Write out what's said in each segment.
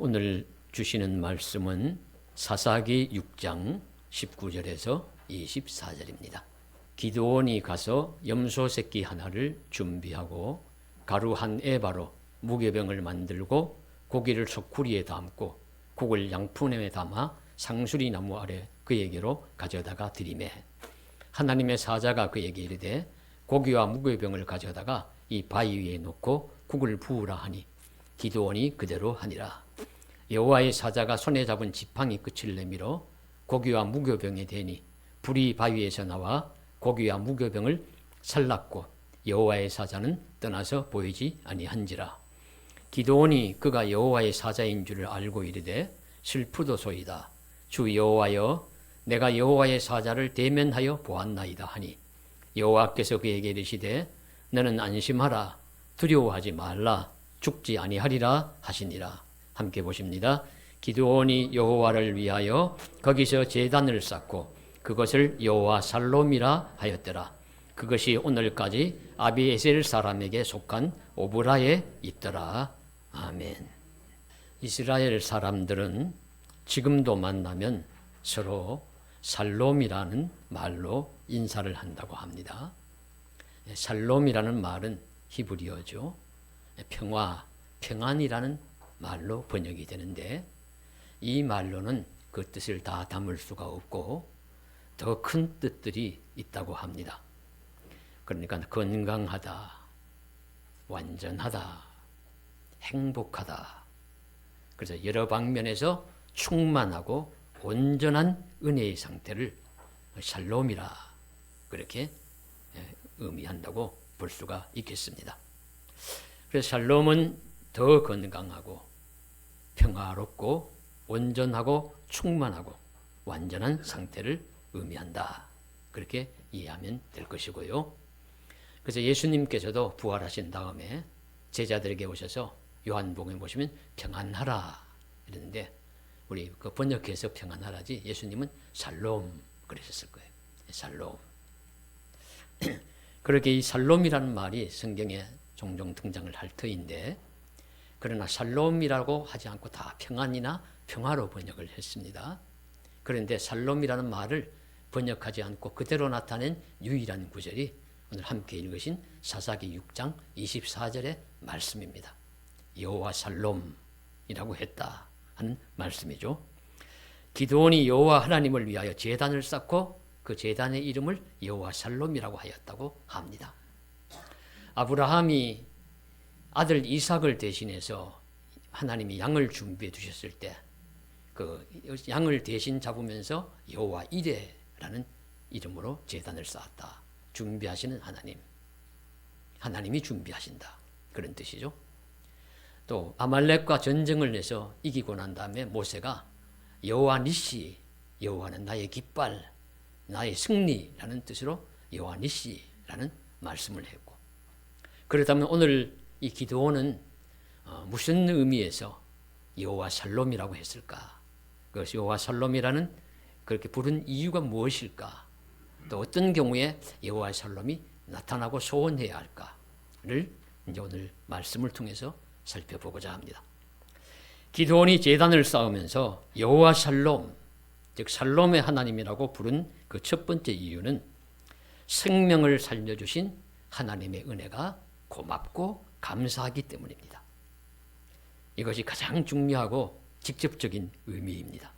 오늘 주시는 말씀은 사사기 6장 19절에서 24절입니다. 기드온이 가서 염소 새끼 하나를 준비하고 가루 한 에바로 무교병을 만들고 고기를 소쿠리에 담고 국을 양푼에 담아 상수리 나무 아래 그에게로 가져다가 드리매 하나님의 사자가 그에게 이르되 고기와 무교병을 가져다가 이 바위 위에 놓고 국을 부으라 하니 기드온이 그대로 하니라. 여호와의 사자가 손에 잡은 지팡이 끝을 내밀어 고기와 무교병에 대니 불이 바위에서 나와 고기와 무교병을 살랐고 여호와의 사자는 떠나서 보이지 아니한지라. 기드온이 그가 여호와의 사자인 줄을 알고 이르되 슬프도소이다. 주 여호와여, 내가 여호와의 사자를 대면하여 보았나이다 하니 여호와께서 그에게 이르시되 너는 안심하라, 두려워하지 말라, 죽지 아니하리라 하시니라. 함께 보십니다. 기드온이 여호와를 위하여 거기서 제단을 쌓고 그것을 여호와 살롬이라 하였더라. 그것이 오늘까지 아비에셀 사람에게 속한 오브라에 있더라. 아멘. 이스라엘 사람들은 지금도 만나면 서로 살롬이라는 말로 인사를 한다고 합니다. 살롬이라는 말은 히브리어죠. 평화, 평안이라는 말로 번역이 되는데 이 말로는 그 뜻을 다 담을 수가 없고 더 큰 뜻들이 있다고 합니다. 그러니까 건강하다, 완전하다, 행복하다. 그래서 여러 방면에서 충만하고 온전한 은혜의 상태를 샬롬이라 그렇게 의미한다고 볼 수가 있겠습니다. 그래서 샬롬은 더 건강하고 평화롭고 온전하고 충만하고 완전한 상태를 의미한다. 그렇게 이해하면 될 것이고요. 그래서 예수님께서도 부활하신 다음에 제자들에게 오셔서 요한복음에 보시면 평안하라 이랬는데 우리 그 번역해서 평안하라지 예수님은 샬롬 그러셨을 거예요. 샬롬. 그렇게 이 샬롬이라는 말이 성경에 종종 등장을 할 터인데 그러나 샬롬이라고 하지 않고 다 평안이나 평화로 번역을 했습니다. 그런데 샬롬이라는 말을 번역하지 않고 그대로 나타낸 유일한 구절이 오늘 함께 읽으신 사사기 6장 24절의 말씀입니다. 여호와 샬롬이라고 했다 하는 말씀이죠. 기드온이 여호와 하나님을 위하여 제단을 쌓고 그 제단의 이름을 여호와 샬롬이라고 하였다고 합니다. 아브라함이 아들 이삭을 대신해서 하나님이 양을 준비해 두셨을 때 그 양을 대신 잡으면서 여호와 이레라는 이름으로 제단을 쌓았다. 준비하시는 하나님, 하나님이 준비하신다. 그런 뜻이죠. 또 아말렉과 전쟁을 내서 이기고 난 다음에 모세가 여호와 니시, 여호와는 나의 깃발, 나의 승리라는 뜻으로 여호와 니시라는 말씀을 했고, 그렇다면 오늘 이 기드온은 무슨 의미에서 여호와 샬롬이라고 했을까? 그것이 여호와 샬롬이라는 그렇게 부른 이유가 무엇일까? 또 어떤 경우에 여호와 샬롬이 나타나고 소원해야 할까를 이제 오늘 말씀을 통해서 살펴보고자 합니다. 기드온이 제단을 쌓으면서 여호와 샬롬, 즉 샬롬의 하나님이라고 부른 그 첫 번째 이유는 생명을 살려주신 하나님의 은혜가 고맙고 감사하기 때문입니다. 이것이 가장 중요하고 직접적인 의미입니다.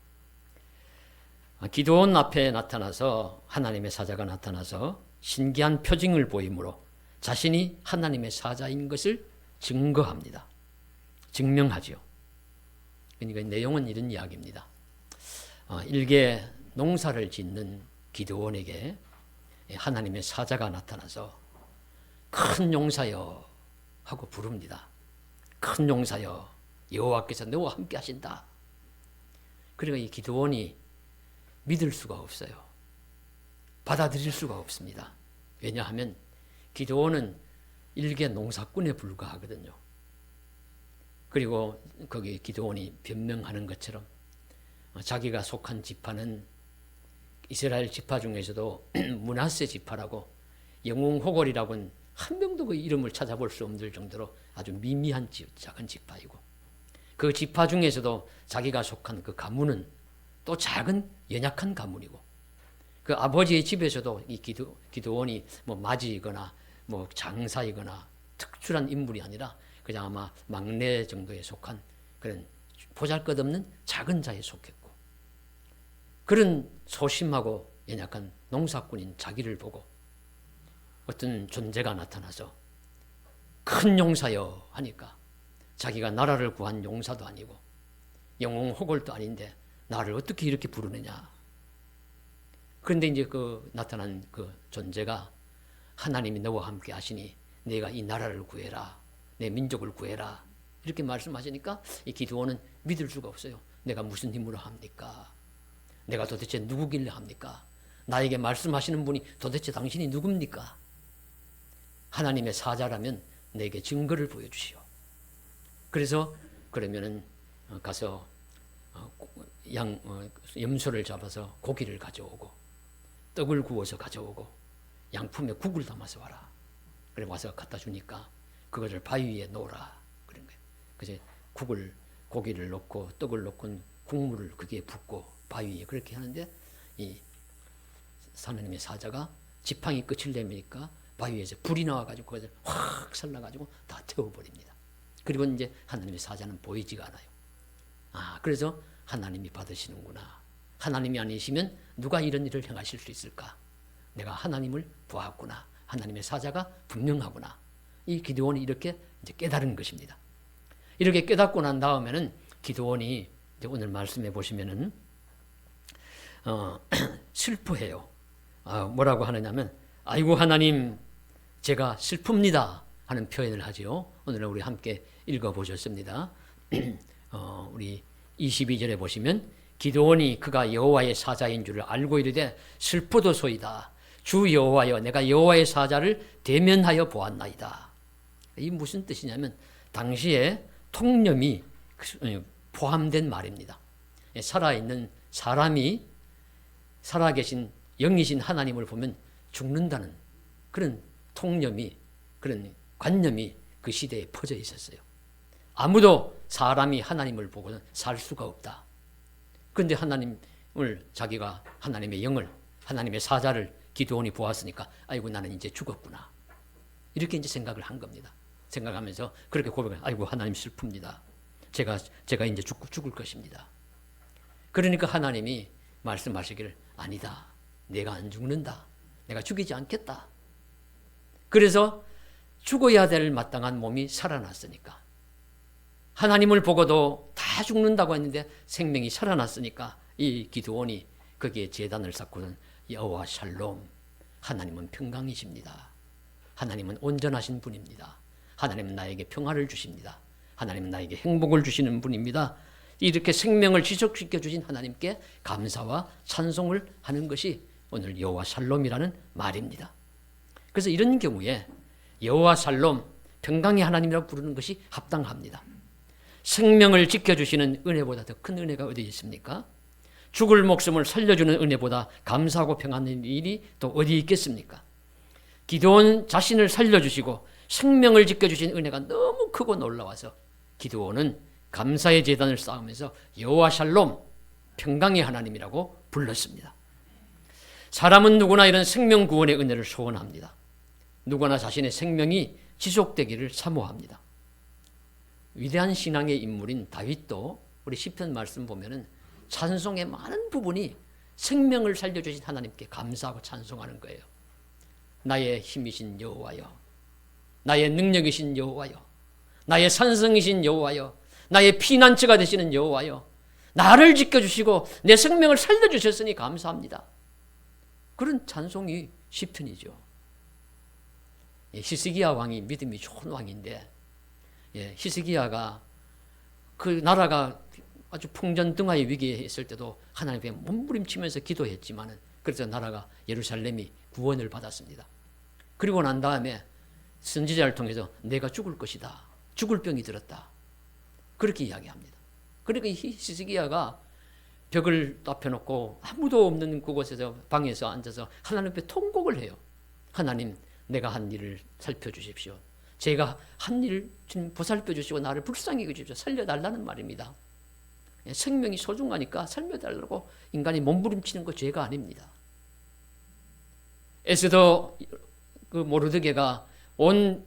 기드온 앞에 나타나서 하나님의 사자가 나타나서 신기한 표징을 보이므로 자신이 하나님의 사자인 것을 증거합니다. 증명하죠. 그러니까 내용은 이런 이야기입니다. 일개 농사를 짓는 기드온에게 하나님의 사자가 나타나서 큰 용사여 하고 부릅니다. 큰 용사여, 여호와께서 너와 함께 하신다. 그러니까 이 기드온이 믿을 수가 없어요. 받아들일 수가 없습니다. 왜냐하면 기드온은 일개 농사꾼에 불과하거든요. 그리고 거기 기드온이 변명하는 것처럼 자기가 속한 지파는 이스라엘 지파 중에서도 므낫세 지파라고 영웅호골이라고는 한 명도 그 이름을 찾아볼 수 없을 정도로 아주 미미한 작은 지파이고 그 지파 중에서도 자기가 속한 그 가문은 또 작은 연약한 가문이고, 그 아버지의 집에서도 이 기드온이 뭐 맞이이거나 뭐 장사이거나 특출한 인물이 아니라 그냥 아마 막내 정도에 속한 그런 보잘것없는 작은 자에 속했고, 그런 소심하고 연약한 농사꾼인 자기를 보고 어떤 존재가 나타나서 큰 용사여 하니까, 자기가 나라를 구한 용사도 아니고 영웅호걸도 아닌데 나를 어떻게 이렇게 부르느냐. 그런데 이제 그 나타난 그 존재가 하나님이 너와 함께 하시니 내가 이 나라를 구해라, 내 민족을 구해라, 이렇게 말씀하시니까 이 기드온은 믿을 수가 없어요. 내가 무슨 힘으로 합니까? 내가 도대체 누구길래 합니까? 나에게 말씀하시는 분이 도대체 당신이 누굽니까? 하나님의 사자라면 내게 증거를 보여주시오. 그래서 그러면은 가서 염소를 잡아서 고기를 가져오고 떡을 구워서 가져오고 양품에 국을 담아서 와라. 그래 와서 갖다 주니까 그것을 바위 위에 놓으라 그런 거예요. 그래서 고기를 넣고 떡을 넣고 국물을 거기에 붓고 바위 위에 그렇게 하는데, 이 하나님의 사자가 지팡이 끝을 내미니까 바위 위에서 불이 나와가지고 그것을 확 살라가지고 다 태워버립니다. 그리고 이제 하나님의 사자는 보이지가 않아요. 그래서 하나님이 받으시는구나. 하나님이 아니시면 누가 이런 일을 행하실 수 있을까? 내가 하나님을 보았구나. 하나님의 사자가 분명하구나. 이 기드온이 이렇게 이제 깨달은 것입니다. 이렇게 깨닫고 난 다음에는 기드온이 이제 오늘 말씀해 보시면은 슬퍼해요. 뭐라고 하느냐면, 아이고 하나님, 제가 슬픕니다 하는 표현을 하지요. 오늘 우리 함께 읽어보셨습니다. 우리 22절에 보시면, 기드온이 그가 여호와의 사자인 줄을 알고 이르되 슬프도소이다. 주 여호와여, 내가 여호와의 사자를 대면하여 보았나이다. 이 무슨 뜻이냐면 당시에 통념이 포함된 말입니다. 살아있는 사람이 살아계신 영이신 하나님을 보면 죽는다는 그런 통념이, 그런 관념이 그 시대에 퍼져 있었어요. 아무도 사람이 하나님을 보고는 살 수가 없다. 그런데 하나님을, 자기가 하나님의 영을, 하나님의 사자를 기드온이 보았으니까 아이고 나는 이제 죽었구나, 이렇게 이제 생각을 한 겁니다. 생각하면서 그렇게 고백을, 아이고 하나님 슬픕니다. 제가 이제 죽을 것입니다. 그러니까 하나님이 말씀하시기를, 아니다, 내가 안 죽는다, 내가 죽이지 않겠다. 그래서 죽어야 될 마땅한 몸이 살아났으니까, 하나님을 보고도 다 죽는다고 했는데 생명이 살아났으니까 이 기드온이 거기에 제단을 쌓고는 여호와 샬롬, 하나님은 평강이십니다. 하나님은 온전하신 분입니다. 하나님은 나에게 평화를 주십니다. 하나님은 나에게 행복을 주시는 분입니다. 이렇게 생명을 지속시켜 주신 하나님께 감사와 찬송을 하는 것이 오늘 여호와 샬롬이라는 말입니다. 그래서 이런 경우에 여호와 샬롬, 평강의 하나님이라고 부르는 것이 합당합니다. 생명을 지켜주시는 은혜보다 더 큰 은혜가 어디 있습니까? 죽을 목숨을 살려주는 은혜보다 감사하고 평안한 일이 또 어디 있겠습니까? 기드온 자신을 살려주시고 생명을 지켜주신 은혜가 너무 크고 놀라워서 기드온은 감사의 제단을 쌓으면서 여호와 샬롬, 평강의 하나님이라고 불렀습니다. 사람은 누구나 이런 생명 구원의 은혜를 소원합니다. 누구나 자신의 생명이 지속되기를 사모합니다. 위대한 신앙의 인물인 다윗도 우리 시편 말씀 보면은 찬송의 많은 부분이 생명을 살려주신 하나님께 감사하고 찬송하는 거예요. 나의 힘이신 여호와여, 나의 능력이신 여호와여, 나의 산성이신 여호와여, 나의 피난처가 되시는 여호와여, 나를 지켜주시고 내 생명을 살려주셨으니 감사합니다. 그런 찬송이 시편이죠. 히스기야 왕이 믿음이 좋은 왕인데, 히스기야가 그 나라가 아주 풍전등화의 위기에 있을 때도 하나님께 몸부림치면서 기도했지만은, 그래서 나라가 예루살렘이 구원을 받았습니다. 그리고 난 다음에 선지자를 통해서 내가 죽을 것이다, 죽을 병이 들었다, 그렇게 이야기합니다. 그러니까 히스기야가 벽을 덮여놓고 아무도 없는 그곳에서 방에서 앉아서 하나님 앞에 통곡을 해요. 하나님, 내가 한 일을 살펴주십시오. 제가 한 일을 주님 보살펴 주시고 나를 불쌍히 여기십시오. 살려달라는 말입니다. 생명이 소중하니까 살려달라고 인간이 몸부림치는 거 죄가 아닙니다. 에스더 그 모르드게가 온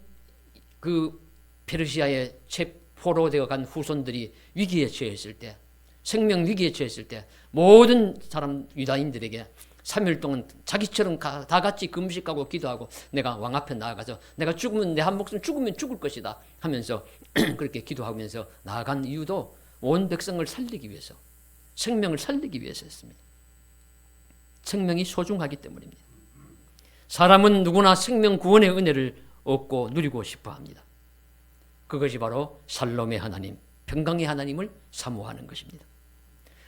그 페르시아의 체포로 되어간 후손들이 위기에 처했을 때, 생명 위기에 처했을 때 모든 사람 유다인들에게 3일 동안 자기처럼 다 같이 금식하고 기도하고 내가 왕 앞에 나아가서 내가 죽으면 내 한 목숨 죽으면 죽을 것이다 하면서 그렇게 기도하면서 나아간 이유도 온 백성을 살리기 위해서, 생명을 살리기 위해서였습니다. 생명이 소중하기 때문입니다. 사람은 누구나 생명 구원의 은혜를 얻고 누리고 싶어 합니다. 그것이 바로 샬롬의 하나님, 평강의 하나님을 사모하는 것입니다.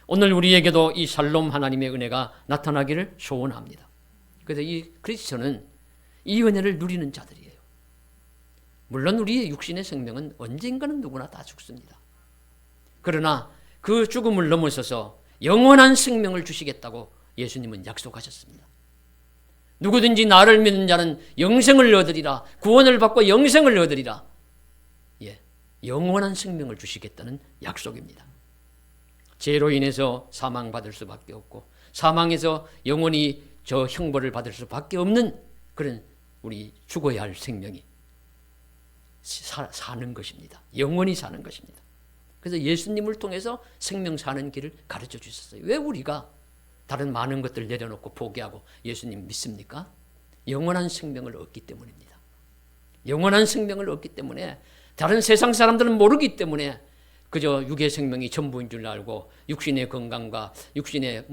오늘 우리에게도 이 샬롬 하나님의 은혜가 나타나기를 소원합니다. 그래서 이 그리스도는 이 은혜를 누리는 자들이에요. 물론 우리의 육신의 생명은 언젠가는 누구나 다 죽습니다. 그러나 그 죽음을 넘어서서 영원한 생명을 주시겠다고 예수님은 약속하셨습니다. 누구든지 나를 믿는 자는 영생을 얻으리라, 구원을 받고 영생을 얻으리라. 영원한 생명을 주시겠다는 약속입니다. 죄로 인해서 사망받을 수밖에 없고 사망에서 영원히 저 형벌을 받을 수밖에 없는 그런 우리 죽어야 할 생명이 사는 것입니다. 영원히 사는 것입니다. 그래서 예수님을 통해서 생명 사는 길을 가르쳐 주셨어요. 왜 우리가 다른 많은 것들 내려놓고 포기하고 예수님 믿습니까? 영원한 생명을 얻기 때문입니다. 영원한 생명을 얻기 때문에 다른 세상 사람들은 모르기 때문에 그저 육의 생명이 전부인 줄 알고 육신의 건강과 육신의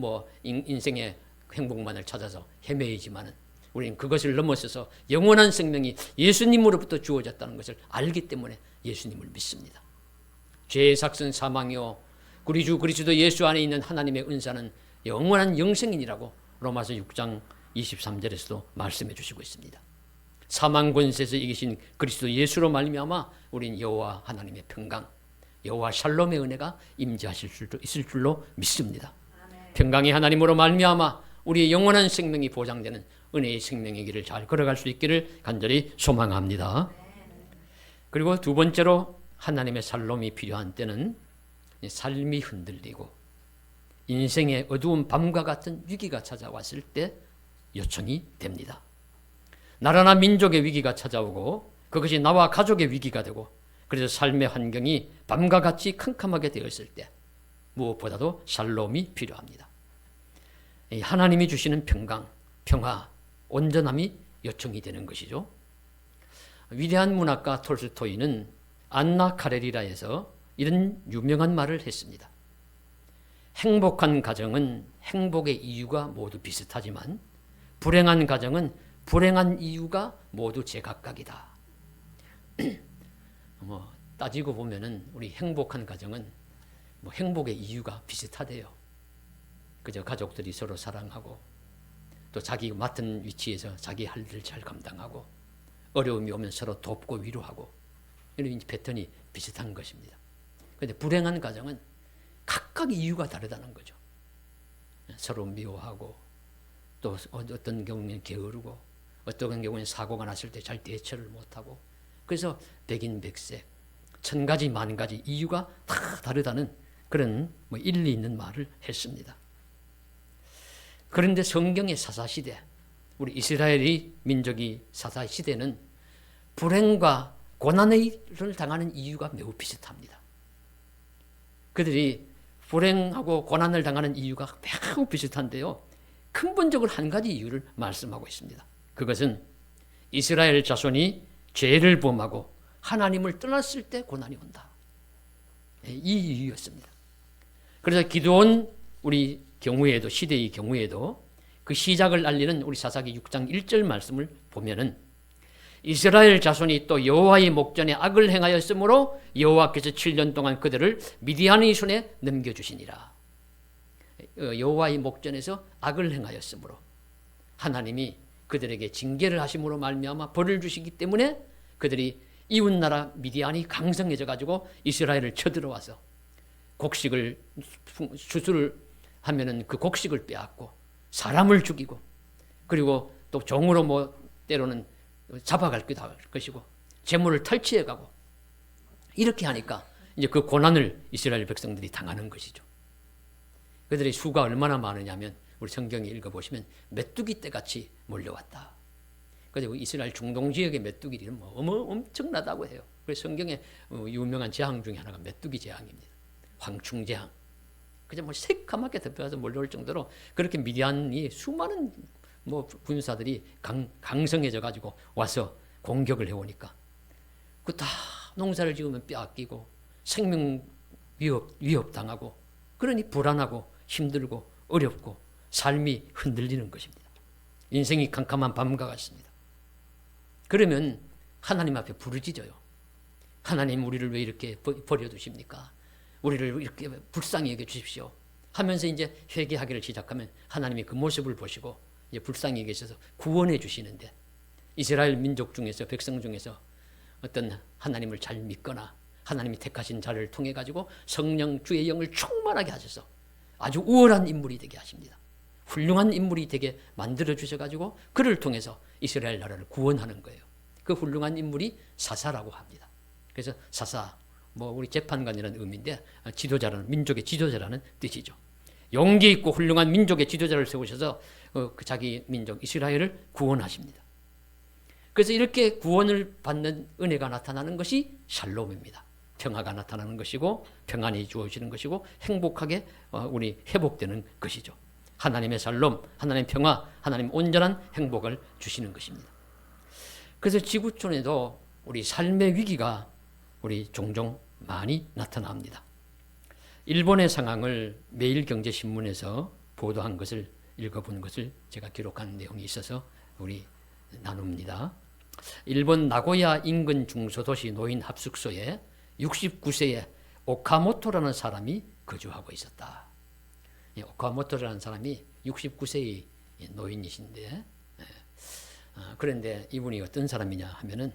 인생의 행복만을 찾아서 헤매이지만은 우리는 그것을 넘어서서 영원한 생명이 예수님으로부터 주어졌다는 것을 알기 때문에 예수님을 믿습니다. 죄의 삭은 사망이요 우리 주 그리스도 예수 안에 있는 하나님의 은사는 영원한 영생이라고 로마서 6장 23절에서도 말씀해 주시고 있습니다. 사망 권세에서 이기신 그리스도 예수로 말미암아 우리는 여호와 하나님의 평강, 여호와 샬롬의 은혜가 임재하실 수도 있을 줄로 믿습니다. 아멘. 평강의 하나님으로 말미암아 우리의 영원한 생명이 보장되는 은혜의 생명의 길을 잘 걸어갈 수 있기를 간절히 소망합니다. 그리고 두 번째로 하나님의 샬롬이 필요한 때는 삶이 흔들리고 인생의 어두운 밤과 같은 위기가 찾아왔을 때 요청이 됩니다. 나라나 민족의 위기가 찾아오고 그것이 나와 가족의 위기가 되고 그래서 삶의 환경이 밤과 같이 캄캄하게 되었을 때 무엇보다도 샬롬이 필요합니다. 하나님이 주시는 평강, 평화, 온전함이 요청이 되는 것이죠. 위대한 문학가 톨스토이는 안나 카레리나에서 이런 유명한 말을 했습니다. 행복한 가정은 행복의 이유가 모두 비슷하지만 불행한 가정은 불행한 이유가 모두 제각각이다. 따지고 보면은 우리 행복한 가정은 행복의 이유가 비슷하대요. 그저 가족들이 서로 사랑하고 또 자기 맡은 위치에서 자기 할 일을 잘 감당하고 어려움이 오면 서로 돕고 위로하고 이런 패턴이 비슷한 것입니다. 그런데 불행한 가정은 각각 이유가 다르다는 거죠. 서로 미워하고 또 어떤 경우는 게으르고 어떤 경우는 사고가 났을 때 잘 대처를 못하고 그래서 백인백색 천 가지 만 가지 이유가 다 다르다는 그런 일리 있는 말을 했습니다. 그런데 성경의 사사시대 우리 이스라엘의 민족이 사사시대는 불행과 고난을 당하는 이유가 매우 비슷합니다. 그들이 불행하고 고난을 당하는 이유가 매우 비슷한데요. 근본적으로 한 가지 이유를 말씀하고 있습니다. 그것은 이스라엘 자손이 죄를 범하고 하나님을 떠났을 때 고난이 온다. 이 이유였습니다. 그래서 기드온 우리 경우에도 시대의 경우에도 그 시작을 알리는 우리 사사기 6장 1절 말씀을 보면은 이스라엘 자손이 또 여호와의 목전에 악을 행하였으므로 여호와께서 7년 동안 그들을 미디안의 손에 넘겨주시니라. 여호와의 목전에서 악을 행하였으므로 하나님이 그들에게 징계를 하심으로 말미암아 벌을 주시기 때문에 그들이 이웃나라 미디안이 강성해져 가지고 이스라엘을 쳐들어와서 곡식을 수술을 하면은 그 곡식을 빼앗고 사람을 죽이고 그리고 또 종으로 때로는 잡아갈 것이고 재물을 탈취해가고 이렇게 하니까 이제 그 고난을 이스라엘 백성들이 당하는 것이죠. 그들의 수가 얼마나 많으냐면 우리 성경에 읽어보시면 메뚜기 떼같이 몰려왔다. 그리고 이스라엘 중동 지역의 메뚜기들은 엄청나다고 해요. 그래서 성경에 유명한 재앙 중에 하나가 메뚜기 재앙입니다. 황충 재앙. 그냥 새까맣게 덮여서 몰려올 정도로 그렇게 미디안이 수많은 군사들이 강성해져 가지고 와서 공격을 해오니까 그 다 농사를 지으면 빼앗기고 생명 위협 당하고 그러니 불안하고 힘들고 어렵고 삶이 흔들리는 것입니다. 인생이 캄캄한 밤과 같습니다. 그러면 하나님 앞에 부르짖어요. 하나님 우리를 왜 이렇게 버려두십니까? 우리를 이렇게 불쌍히 여겨주십시오 하면서 이제 회개하기를 시작하면 하나님이 그 모습을 보시고 이제 불쌍히 여기셔서 구원해 주시는데 이스라엘 민족 중에서 백성 중에서 어떤 하나님을 잘 믿거나 하나님이 택하신 자를 통해 가지고 성령 주의 영을 충만하게 하셔서 아주 우월한 인물이 되게 하십니다. 훌륭한 인물이 되게 만들어 주셔 가지고 그를 통해서 이스라엘 나라를 구원하는 거예요. 그 훌륭한 인물이 사사라고 합니다. 그래서 사사 우리 재판관이라는 의미인데 지도자라는 민족의 지도자라는 뜻이죠. 용기 있고 훌륭한 민족의 지도자를 세우셔서 자기 민족 이스라엘을 구원하십니다. 그래서 이렇게 구원을 받는 은혜가 나타나는 것이 샬롬입니다. 평화가 나타나는 것이고 평안이 주어지는 것이고 행복하게 우리 회복되는 것이죠. 하나님의 샬롬, 하나님의 평화, 하나님 온전한 행복을 주시는 것입니다. 그래서 지구촌에도 우리 삶의 위기가 우리 종종 많이 나타납니다. 일본의 상황을 매일경제신문에서 보도한 것을 읽어본 것을 제가 기록한 내용이 있어서 우리 나눕니다. 일본 나고야 인근 중소도시 노인 합숙소에 69세의 오카모토라는 사람이 거주하고 있었다. 오카모토라는 사람이 69세의 노인이신데 그런데 이분이 어떤 사람이냐 하면은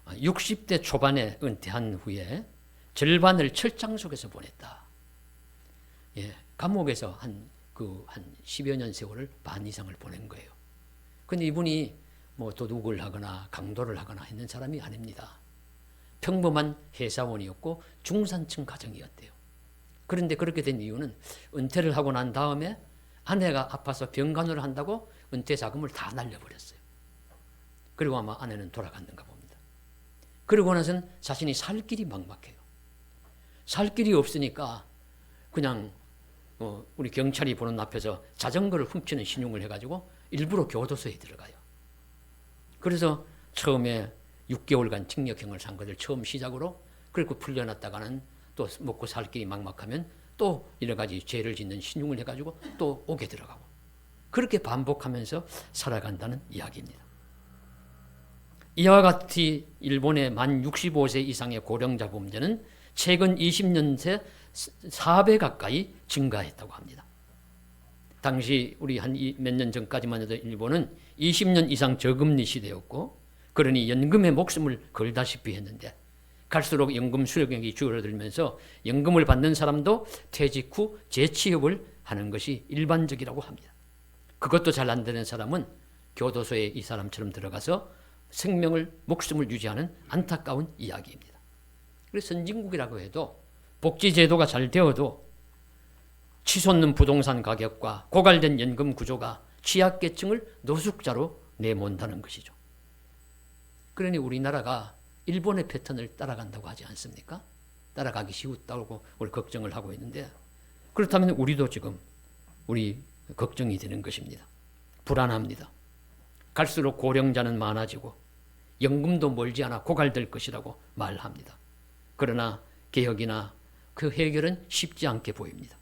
60대 초반에 은퇴한 후에 절반을 철장 속에서 보냈다. 감옥에서 한 10여 년 세월을 반 이상을 보낸 거예요. 근데 이분이 도둑을 하거나 강도를 하거나 했는 사람이 아닙니다. 평범한 회사원이었고 중산층 가정이었대요. 그런데 그렇게 된 이유는 은퇴를 하고 난 다음에 아내가 아파서 병간호를 한다고 은퇴 자금을 다 날려버렸어요. 그리고 아마 아내는 돌아갔는가 봅니다. 그러고 나서는 자신이 살 길이 막막해요. 살 길이 없으니까 그냥 우리 경찰이 보는 앞에서 자전거를 훔치는 신용을 해가지고 일부러 교도소에 들어가요. 그래서 처음에 6개월간 징역형을 산 것을 처음 시작으로 그리고 풀려났다가는 또 먹고 살 길이 막막하면 또 여러 가지 죄를 짓는 신용을 해가지고 또 옥에 들어가고 그렇게 반복하면서 살아간다는 이야기입니다. 이와 같이 일본의 만 65세 이상의 고령자 범죄는 최근 20년 새 4배 가까이 증가했다고 합니다. 당시 우리 한 몇 년 전까지만 해도 일본은 20년 이상 저금리 시대였고 그러니 연금에 목숨을 걸다시피 했는데 갈수록 연금 수령액이 줄어들면서 연금을 받는 사람도 퇴직 후 재취업을 하는 것이 일반적이라고 합니다. 그것도 잘 안 되는 사람은 교도소에 이 사람처럼 들어가서 목숨을 유지하는 안타까운 이야기입니다. 그래서 선진국이라고 해도 복지제도가 잘 되어도 치솟는 부동산 가격과 고갈된 연금 구조가 취약계층을 노숙자로 내몬다는 것이죠. 그러니 우리나라가 일본의 패턴을 따라간다고 하지 않습니까? 따라가기 쉬웠다고 우리 걱정을 하고 있는데 그렇다면 우리도 지금 우리 걱정이 되는 것입니다. 불안합니다. 갈수록 고령자는 많아지고 연금도 멀지 않아 고갈될 것이라고 말합니다. 그러나 개혁이나 그 해결은 쉽지 않게 보입니다.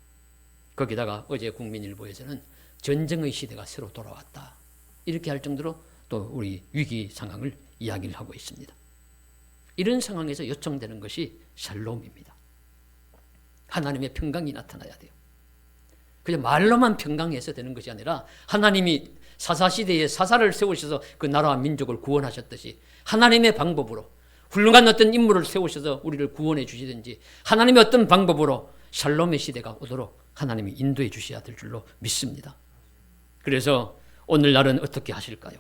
거기다가 어제 국민일보에서는 전쟁의 시대가 새로 돌아왔다. 이렇게 할 정도로 또 우리 위기 상황을 이야기를 하고 있습니다. 이런 상황에서 요청되는 것이 샬롬입니다. 하나님의 평강이 나타나야 돼요. 그냥 말로만 평강해서 되는 것이 아니라 하나님이 사사시대에 사사를 세우셔서 그 나라와 민족을 구원하셨듯이 하나님의 방법으로 훌륭한 어떤 인물을 세우셔서 우리를 구원해 주시든지 하나님의 어떤 방법으로 샬롬의 시대가 오도록 하나님이 인도해 주셔야 될 줄로 믿습니다. 그래서 오늘날은 어떻게 하실까요?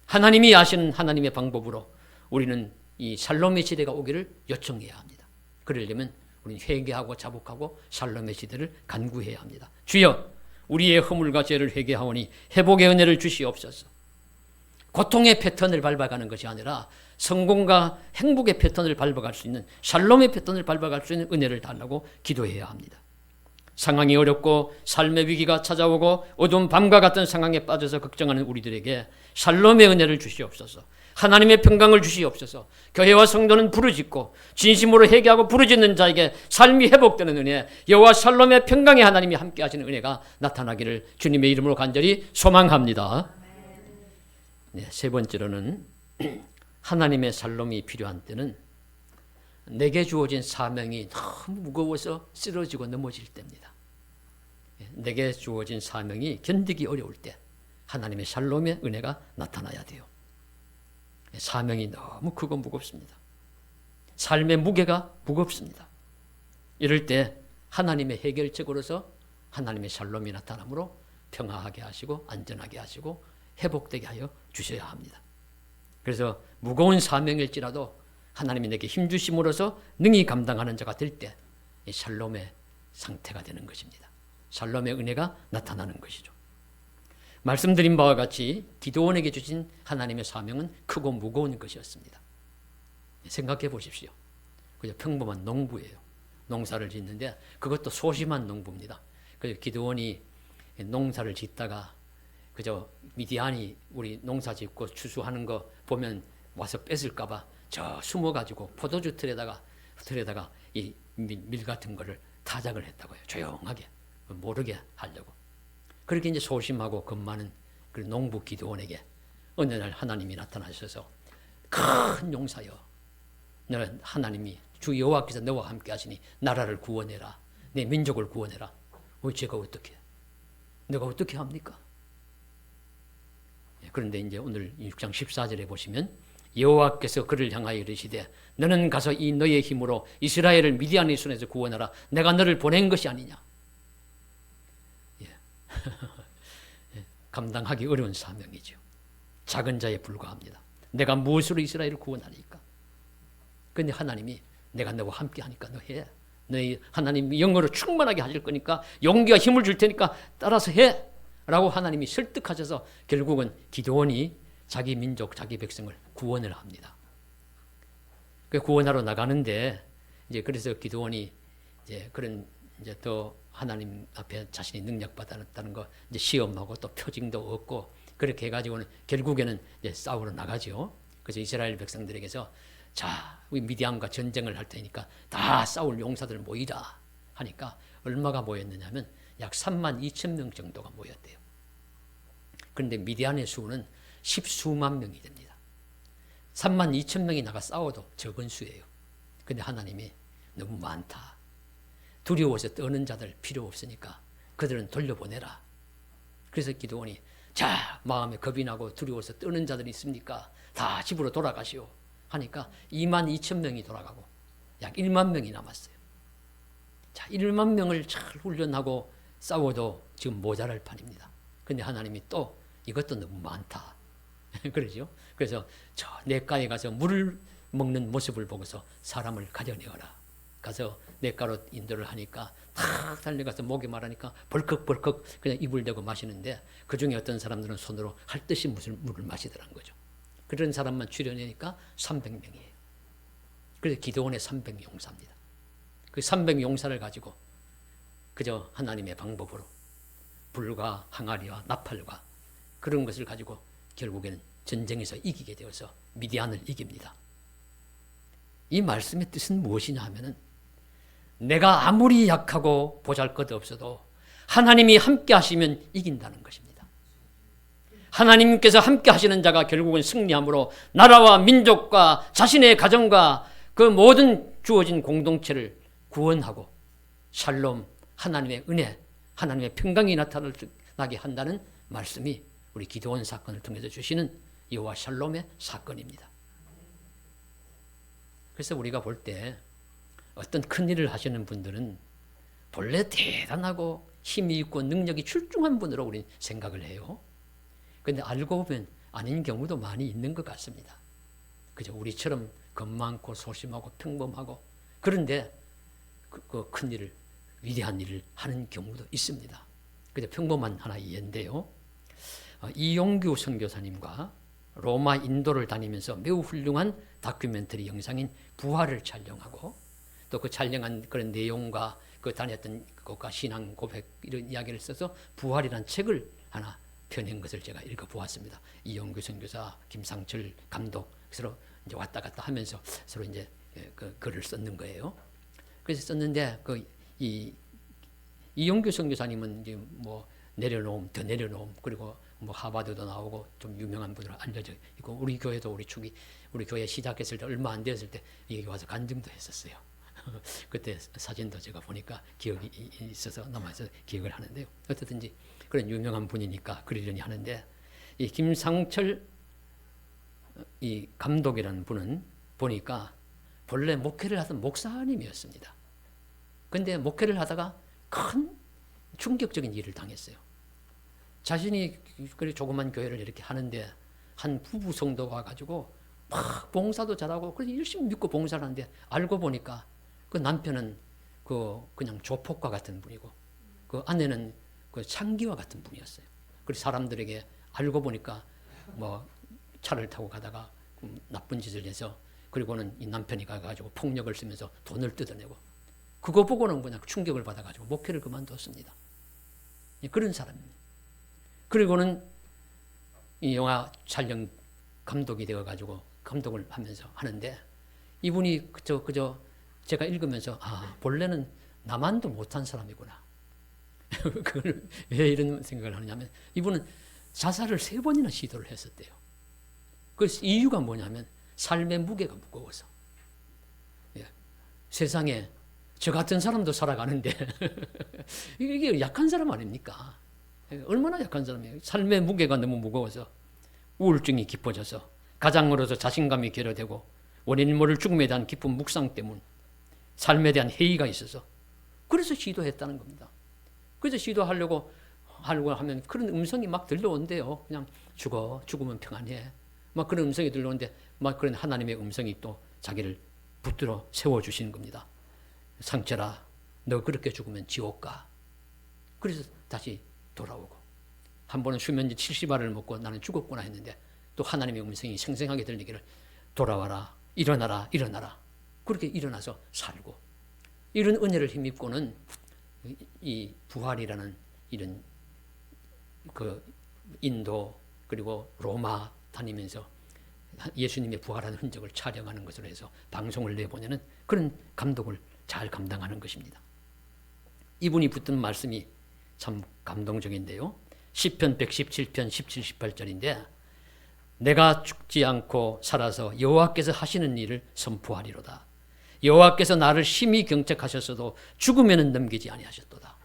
하나님이 아시는 하나님의 방법으로 우리는 이 샬롬의 시대가 오기를 요청해야 합니다. 그러려면 우리는 회개하고 자복하고 샬롬의 시대를 간구해야 합니다. 주여, 우리의 허물과 죄를 회개하오니 회복의 은혜를 주시옵소서. 고통의 패턴을 밟아가는 것이 아니라 성공과 행복의 패턴을 밟아갈 수 있는, 샬롬의 패턴을 밟아갈 수 있는 은혜를 달라고 기도해야 합니다. 상황이 어렵고 삶의 위기가 찾아오고 어두운 밤과 같은 상황에 빠져서 걱정하는 우리들에게 샬롬의 은혜를 주시옵소서. 하나님의 평강을 주시옵소서. 교회와 성도는 부르짖고 진심으로 회개하고 부르짖는 자에게 삶이 회복되는 은혜, 여호와 샬롬의 평강의 하나님이 함께 하시는 은혜가 나타나기를 주님의 이름으로 간절히 소망합니다. 네, 세 번째로는 하나님의 샬롬이 필요한 때는 내게 주어진 사명이 너무 무거워서 쓰러지고 넘어질 때입니다. 내게 주어진 사명이 견디기 어려울 때 하나님의 샬롬의 은혜가 나타나야 돼요. 사명이 너무 크고 무겁습니다. 삶의 무게가 무겁습니다. 이럴 때 하나님의 해결책으로서 하나님의 샬롬이 나타나므로 평화하게 하시고 안전하게 하시고 회복되게 하여 주셔야 합니다. 그래서 무거운 사명일지라도 하나님이 내게 힘주심으로써 능히 감당하는 자가 될 때 이 샬롬의 상태가 되는 것입니다. 샬롬의 은혜가 나타나는 것이죠. 말씀드린 바와 같이 기드온에게 주신 하나님의 사명은 크고 무거운 것이었습니다. 생각해 보십시오. 그저 평범한 농부예요. 농사를 짓는데 그것도 소심한 농부입니다. 그래서 기드온이 농사를 짓다가 그저 미디안이 우리 농사 짓고 추수하는 거 보면 와서 뺏을까 봐 저 숨어가지고 포도주 틀에다가 이 밀 같은 거를 타작을 했다고요. 조용하게 모르게 하려고. 그렇게 이제 소심하고 겁 많은 그 농부 기드온에게 어느 날 하나님이 나타나셔서 큰 용사여, 너는 하나님이 주 여호와께서 너와 함께 하시니 나라를 구원해라, 내 민족을 구원해라. 제가 어떻게? 내가 어떻게 합니까? 그런데 이제 오늘 6장 14절에 보시면 여호와께서 그를 향하여 이르시되 너는 가서 이 너의 힘으로 이스라엘을 미디안의 손에서 구원하라. 내가 너를 보낸 것이 아니냐. 감당하기 어려운 사명이죠. 작은 자에 불과합니다. 내가 무엇으로 이스라엘을 구원하니까. 그런데 하나님이 내가 너와 함께 하니까 너 해. 너희 하나님 영으로 충만하게 하실 거니까 용기와 힘을 줄 테니까 따라서 해. 라고 하나님이 설득하셔서 결국은 기드온이 자기 민족, 자기 백성을 구원을 합니다. 그 구원하러 나가는데 이제 그래서 기드온이 이제 그런 이제 더 하나님 앞에 자신이 능력받았다는 거 이제 시험하고 또 표징도 얻고 그렇게 해가지고는 결국에는 이제 싸우러 나가죠. 그래서 이스라엘 백성들에게서 자, 우리 미디안과 전쟁을 할 테니까 다 싸울 용사들 모이라 하니까 얼마가 모였느냐면 약 3만 2천 명 정도가 모였대요. 그런데 미디안의 수는 십수만 명이 됩니다. 3만 2천 명이 나가 싸워도 적은 수예요. 그런데 하나님이 너무 많다. 두려워서 떠는 자들 필요 없으니까 그들은 돌려보내라. 그래서 기드온이 자, 마음에 겁이 나고 두려워서 떠는 자들이 있습니까? 다 집으로 돌아가시오 하니까 2만 2천 명이 돌아가고 약 1만 명이 남았어요. 자, 1만 명을 잘 훈련하고 싸워도 지금 모자랄 판입니다. 그런데 하나님이 또 이것도 너무 많다. 그러죠. 그래서 저 냇가에 가서 물을 먹는 모습을 보고서 사람을 가져내어라. 가서 냇가로 인도를 하니까 탁 달려가서 목에 말하니까 벌컥벌컥 그냥 입을 대고 마시는데 그중에 어떤 사람들은 손으로 할 듯이 물을 마시더란 거죠. 그런 사람만 추려내니까 300명이에요. 그래서 기드온의 300용사입니다. 그 300용사를 가지고 그저 하나님의 방법으로 불과 항아리와 나팔과 그런 것을 가지고 결국에는 전쟁에서 이기게 되어서 미디안을 이깁니다. 이 말씀의 뜻은 무엇이냐 하면은 내가 아무리 약하고 보잘것없어도 하나님이 함께 하시면 이긴다는 것입니다. 하나님께서 함께 하시는 자가 결국은 승리함으로 나라와 민족과 자신의 가정과 그 모든 주어진 공동체를 구원하고 샬롬, 하나님의 은혜, 하나님의 평강이 나타나게 한다는 말씀이 우리 기드온 사건을 통해서 주시는 여호와 샬롬의 사건입니다. 그래서 우리가 볼 때 어떤 큰 일을 하시는 분들은 본래 대단하고 힘이 있고 능력이 출중한 분으로 우리는 생각을 해요. 그런데 알고 보면 아닌 경우도 많이 있는 것 같습니다. 그저 우리처럼 겁 많고 소심하고 평범하고 그런데 그 큰 일을 위대한 일을 하는 경우도 있습니다. 그저 평범한 하나의 예인데요. 이용규 선교사님과 로마 인도를 다니면서 매우 훌륭한 다큐멘터리 영상인 부활을 촬영하고 또 그 촬영한 그런 내용과 그 다녔던 것과 신앙 고백 이런 이야기를 써서 부활이라는 책을 하나 펴낸 것을 제가 읽어보았습니다. 이용규 선교사, 김상철 감독 서로 이제 왔다 갔다 하면서 서로 이제 그 글을 썼는 거예요. 그래서 썼는데 이용규 선교사님은 이제 뭐 내려놓음, 더 내려놓음, 그리고 뭐 하버드도 나오고 좀 유명한 분으로 알려져 있고 우리 교회도 우리 교회 시작했을 때 얼마 안 되었을 때 여기 와서 간증도 했었어요. 그때 사진도 제가 보니까 기억이 있어서 남아서 기억을 하는데요. 어떻든지 그런 유명한 분이니까 그러려니 하는데 이 김상철 이 감독이라는 분은 보니까 본래 목회를 하던 목사님이었습니다. 근데 목회를 하다가 큰 충격적인 일을 당했어요. 자신이 조그만 교회를 이렇게 하는데 한 부부 성도가 와가지고 막 봉사도 잘하고 그래서 열심히 믿고 봉사를 하는데 알고 보니까 그 남편은 그냥 조폭과 같은 분이고 그 아내는 그 창기와 같은 분이었어요. 그래서 사람들에게 알고 보니까 뭐 차를 타고 가다가 나쁜 짓을 해서 그리고는 이 남편이 가가지고 폭력을 쓰면서 돈을 뜯어내고 그거 보고는 그냥 충격을 받아가지고 목회를 그만뒀습니다. 그런 사람입니다. 그리고는 이 영화 촬영 감독이 되어가지고 감독을 하면서 하는데 이분이 그저 제가 읽으면서 본래는 나만도 못한 사람이구나. 그걸 왜 이런 생각을 하느냐면 이분은 자살을 3번이나 시도를 했었대요. 그래서 이유가 뭐냐면 삶의 무게가 무거워서. 세상에 저 같은 사람도 살아가는데 이게 약한 사람 아닙니까? 얼마나 약한 사람이에요. 삶의 무게가 너무 무거워서 우울증이 깊어져서 가장으로서 자신감이 결여되고 원인 모를 죽음에 대한 깊은 묵상 때문 삶에 대한 회의가 있어서 그래서 시도했다는 겁니다. 그래서 시도하려고 하면 그런 음성이 막 들려온대요. 그냥 죽으면 평안해. 막 그런 음성이 들려오는데 막 그런 하나님의 음성이 또 자기를 붙들어 세워주시는 겁니다. 상철아, 너 그렇게 죽으면 지옥 가. 그래서 다시 돌아오고 한 번은 수면제 70알을 먹고 나는 죽었구나 했는데 또 하나님의 음성이 생생하게 들리기를 돌아와라, 일어나라, 일어나라. 그렇게 일어나서 살고 이런 은혜를 힘입고는 이 부활이라는 이런 그 인도 그리고 로마 다니면서 예수님의 부활한 흔적을 촬영하는 것으로 해서 방송을 내보내는 그런 감독을 잘 감당하는 것입니다. 이분이 붙든 말씀이 참 감동적인데요. 시편 117편 17, 18절인데 내가 죽지 않고 살아서 여호와께서 하시는 일을 선포하리로다. 여호와께서 나를 심히 경책하셨어도 죽음에는 넘기지 아니하셨도다.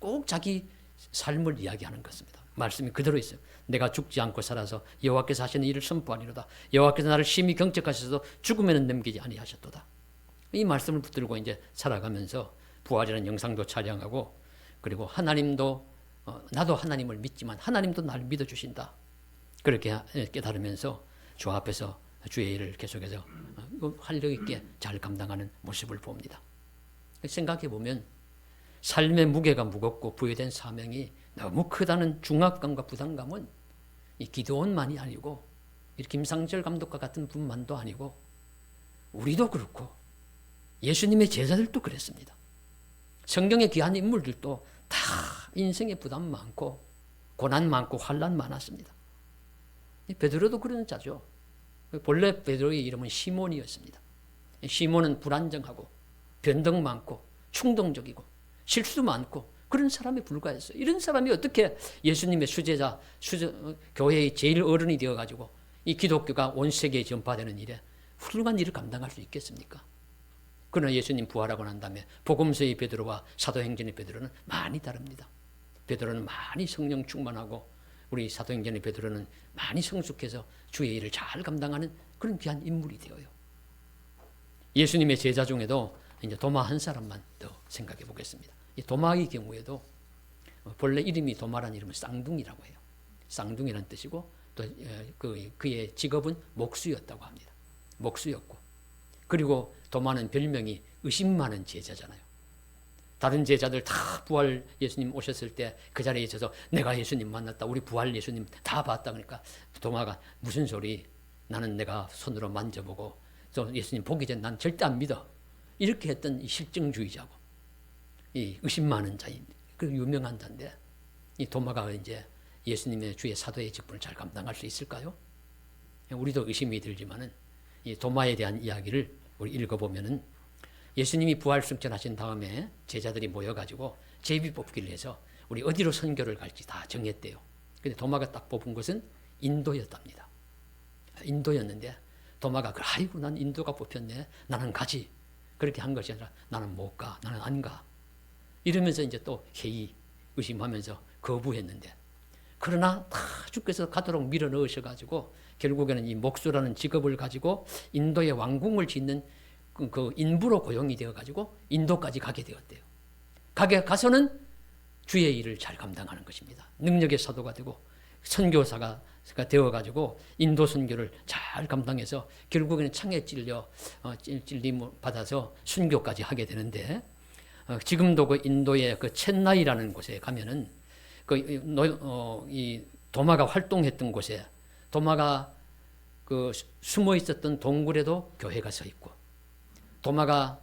꼭 자기 삶을 이야기하는 것입니다. 말씀이 그대로 있어요. 내가 죽지 않고 살아서 여호와께서 하시는 일을 선포하리로다. 여호와께서 나를 심히 경책하셔서 죽음에는 넘기지 아니하셨도다. 이 말씀을 붙들고 이제 살아가면서 부활이라는 영상도 촬영하고 그리고 하나님도 나도 하나님을 믿지만 하나님도 나를 믿어주신다. 그렇게 깨달으면서 주 앞에서 주의 일을 계속해서 활력 있게 잘 감당하는 모습을 봅니다. 생각해 보면 삶의 무게가 무겁고 부여된 사명이 너무 크다는 중압감과 부담감은 이 기도원만이 아니고 김상철 감독과 같은 분만도 아니고 우리도 그렇고 예수님의 제자들도 그랬습니다. 성경의 귀한 인물들도 다 인생의 부담 많고 고난 많고 환난 많았습니다. 베드로도 그런 자죠. 본래 베드로의 이름은 시몬이었습니다. 시몬은 불안정하고 변덕 많고 충동적이고 실수 많고 그런 사람에 불과했어요. 이런 사람이 어떻게 예수님의 수제자, 교회의 제일 어른이 되어가지고 이 기독교가 온 세계에 전파되는 일에 훌륭한 일을 감당할 수 있겠습니까? 그러나 예수님 부활하고 난 다음에 복음서의 베드로와 사도행전의 베드로는 많이 다릅니다. 베드로는 많이 성령 충만하고 우리 사도행전의 베드로는 많이 성숙해서 주의 일을 잘 감당하는 그런 귀한 인물이 되어요. 예수님의 제자 중에도 이제 도마 한 사람만 더 생각해 보겠습니다. 이 도마의 경우에도 본래 이름이 도마라는 이름은 쌍둥이라고 해요. 쌍둥이라는 뜻이고 또 그의 직업은 목수였다고 합니다. 목수였고, 그리고 도마는 별명이 의심 많은 제자잖아요. 다른 제자들 다 부활 예수님 오셨을 때 그 자리에 있어서 내가 예수님 만났다, 우리 부활 예수님 다 봤다. 그러니까 도마가 무슨 소리, 나는 내가 손으로 만져보고 또 예수님 보기 전에 난 절대 안 믿어, 이렇게 했던 이 실증주의자고 이 의심 많은 자인 그 유명한 자인데, 이 도마가 이제 예수님의 주의 사도의 직분을 잘 감당할 수 있을까요? 우리도 의심이 들지만은 이 도마에 대한 이야기를 우리 읽어보면은 예수님이 부활 승천하신 다음에 제자들이 모여가지고 제비뽑기를 해서 우리 어디로 선교를 갈지 다 정했대요. 근데 도마가 딱 뽑은 곳은 인도였답니다. 인도였는데 도마가 아이고 난 인도가 뽑혔네, 나는 가지, 그렇게 한 것이 아니라 나는 못 가, 나는 안 가, 이러면서 이제 또 회의 의심하면서 거부했는데, 그러나 다 주께서 가도록 밀어 넣으셔가지고 결국에는 이 목수라는 직업을 가지고 인도의 왕궁을 짓는 그 인부로 고용이 되어가지고 인도까지 가게 되었대요. 가서는 주의 일을 잘 감당하는 것입니다. 능력의 사도가 되고 선교사가 되어가지고 인도 선교를 잘 감당해서 결국에는 창에 찔림 받아서 순교까지 하게 되는데, 지금도 그 인도의 그 첸나이라는 곳에 가면은 이 도마가 활동했던 곳에 도마가 그 숨어 있었던 동굴에도 교회가 서 있고, 도마가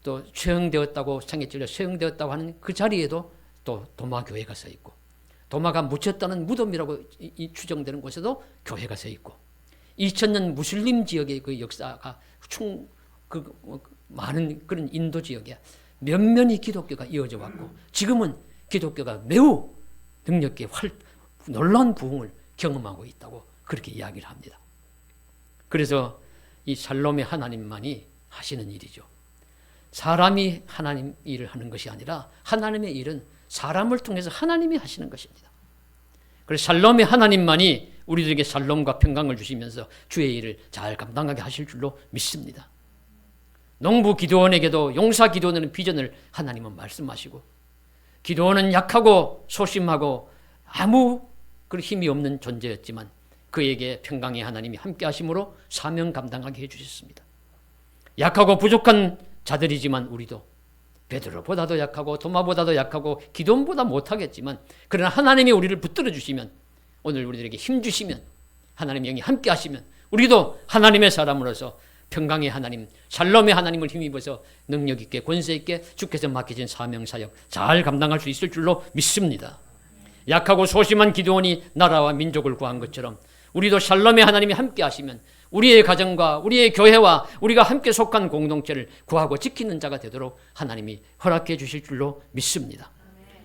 또 처형되었다고, 창에 찔려 처형되었다고 하는 그 자리에도 또 도마 교회가 서 있고, 도마가 묻혔다는 무덤이라고 추정되는 곳에도 교회가 서 있고, 2000년 무슬림 지역의 그 역사가 많은 그런 인도 지역에 면면이 기독교가 이어져 왔고, 지금은 기독교가 매우 능력있게 놀라운 부흥을 경험하고 있다고 그렇게 이야기를 합니다. 그래서 이 샬롬의 하나님만이 하시는 일이죠. 사람이 하나님 일을 하는 것이 아니라 하나님의 일은 사람을 통해서 하나님이 하시는 것입니다. 그래서 샬롬의 하나님만이 우리들에게 샬롬과 평강을 주시면서 주의 일을 잘 감당하게 하실 줄로 믿습니다. 농부 기드온에게도 용사 기드온의 비전을 하나님은 말씀하시고, 기드온은 약하고 소심하고 아무 그 힘이 없는 존재였지만 그에게 평강의 하나님이 함께 하심으로 사명 감당하게 해주셨습니다. 약하고 부족한 자들이지만 우리도 베드로보다도 약하고 도마보다도 약하고 기드온보다 못하겠지만, 그러나 하나님이 우리를 붙들어 주시면, 오늘 우리들에게 힘 주시면, 하나님의 영이 함께 하시면 우리도 하나님의 사람으로서 평강의 하나님, 샬롬의 하나님을 힘입어서 능력 있게 권세 있게 주께서 맡기신 사명 사역 잘 감당할 수 있을 줄로 믿습니다. 약하고 소심한 기드온이 나라와 민족을 구한 것처럼 우리도 샬롬의 하나님이 함께 하시면 우리의 가정과 우리의 교회와 우리가 함께 속한 공동체를 구하고 지키는 자가 되도록 하나님이 허락해 주실 줄로 믿습니다.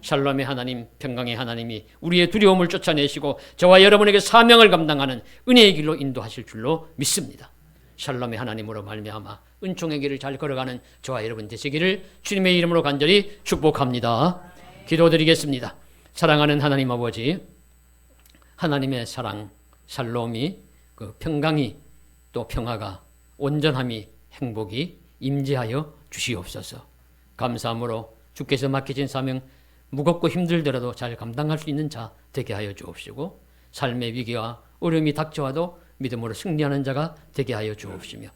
샬롬의 하나님, 평강의 하나님이 우리의 두려움을 쫓아내시고 저와 여러분에게 사명을 감당하는 은혜의 길로 인도하실 줄로 믿습니다. 샬롬의 하나님으로 말미암아 은총의 길을 잘 걸어가는 저와 여러분 되시기를 주님의 이름으로 간절히 축복합니다. 기도드리겠습니다. 사랑하는 하나님 아버지, 하나님의 사랑, 샬롬이, 그 평강이, 또 평화가, 온전함이, 행복이 임재하여 주시옵소서. 감사함으로 주께서 맡기신 사명 무겁고 힘들더라도 잘 감당할 수 있는 자 되게 하여 주옵시고, 삶의 위기와 어려움이 닥쳐와도 믿음으로 승리하는 자가 되게 하여 주옵시며,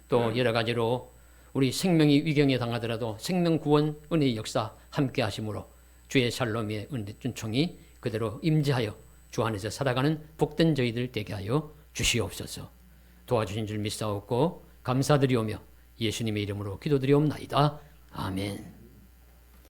또 여러 가지로 우리 생명이 위경에 당하더라도 생명 구원 은혜의 역사 함께 하심으로 주의 샬롬의 은총이 그대로 임재하여 주 안에서 살아가는 복된 저희들 되게 하여 주시옵소서. 도와주신 줄 믿사옵고 감사드리오며 예수님의 이름으로 기도드리옵나이다. 아멘.